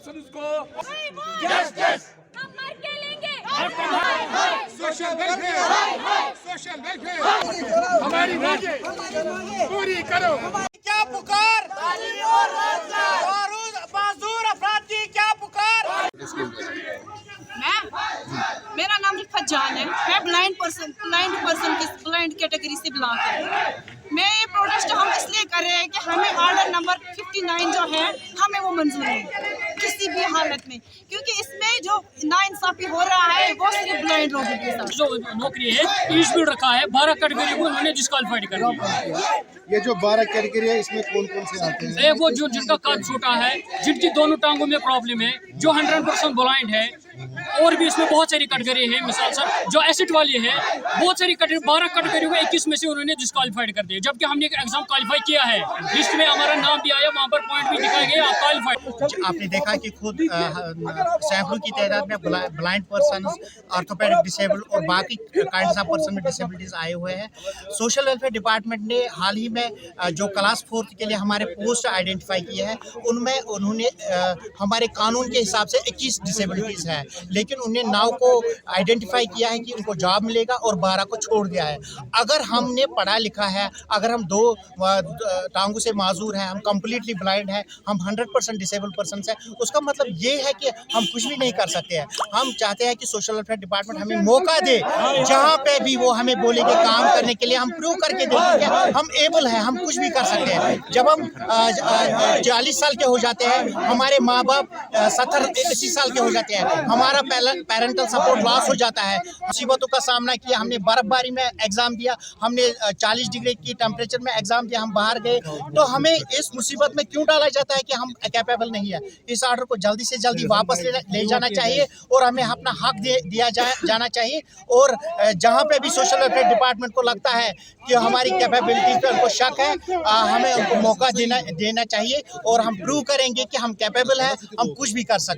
Persons को justice हम मर के लेंगे। सोशल वेलफेयर हमारी मांगे पूरी करो। क्या पुकार और माजूर अफराद की क्या पुकार। मेरा नाम रिफत जान है। मैं ब्लाइंड पर्सन की ब्लाइंड कैटेगरी से बिलोंग करती हूँ। मैं ये प्रोटेस्ट हम इसलिए कर रहे हैं कि हमें ऑर्डर नंबर 59 जो है हमें वो मंजूर है किसी भी हालत में, क्योंकि इसमें जो नाइंसाफी हो रहा है वो सिर्फ ब्लाइंड लोगों के साथ। जो नौकरी है ईस्ट भी रखा है 12 कैटेगरी को उन्होंने डिस्क्वालीफाइड कर दिया। ये जो 12 कैटेगरी है इसमें कौन कौन से आते हैं? एक वो जो जिनका कद छोटा है, जिनकी दोनों टांगों में प्रॉब्लम है, जो 100% ब्लाइंड है, और भी इसमें बहुत सारी कैटेगरी है। मिसाल सर जो एसिड वाली है, बहुत सारी कैटेगरी 12 कैटेगरी को 21 में से उन्होंने डिस्क्वालीफाइड कर दिया, जबकि हमने एग्जाम क्वालिफाई किया है। लिस्ट में हमारा नाम भी आया, वहाँ पर पॉइंट भी दिखाया गया क्वालिफाइड। आपने देखा कि खुद सैकड़ों की तादाद में ब्लाइंड पर्सन, ऑर्थोपेडिक डिसेबल और बाकी काइंड्स ऑफ पर्सन में डिसेबिलिटीज आए हुए हैं। सोशल वेलफेयर डिपार्टमेंट ने हाल ही में जो क्लास 4 के लिए हमारे पोस्ट आइडेंटिफाई किए हैं, उनमें उन्होंने हमारे कानून के हिसाब से 21 डिसेबिलिटीज है, लेकिन उन्हें 9 को आइडेंटिफाई किया है कि उनको जॉब मिलेगा और 12 को छोड़ दिया है। अगर हमने पढ़ा लिखा है, अगर हम 2 टांगों से माजूर हैं, हम कम्प्लीटली ब्लाइंड हैं, हम 100% डिसेबल पर्सन हैं, उसका मतलब ये है कि हम कुछ भी नहीं कर सकते हैं। हम चाहते हैं कि सोशल वेलफेयर डिपार्टमेंट हमें मौका दे, जहाँ पे भी वो हमें बोलेंगे काम करने के लिए, हम प्रूव करके देंगे कि हम एबल हैं, हम कुछ भी कर सकते हैं। जब हम 40 साल के हो जाते हैं, हमारे माँ बाप 70-80 साल के हो जाते हैं, हमारा पेरेंटल सपोर्ट लॉस हो जाता है, मुसीबतों का सामना किया, हमने बर्फबारी में एग्जाम दिया, हमने 40 डिग्री की टेम्परेचर में एग्जाम दिया, हम बाहर गए, तो हमें इस मुसीबत में क्यों डाला जाता है कि हम कैपेबल नहीं है। इस ऑर्डर को जल्दी से जल्दी वापस ले जाना चाहिए और हमें अपना हक दिया जाना चाहिए। और जहाँ पे भी सोशल वेलफेयर डिपार्टमेंट को लगता है कि हमारी कैपेबिलिटीज पे उनको शक है, हमें उनको मौका देना चाहिए और हम प्रूव करेंगे कि हम कैपेबल हैं, हम कुछ भी कर सकते हैं।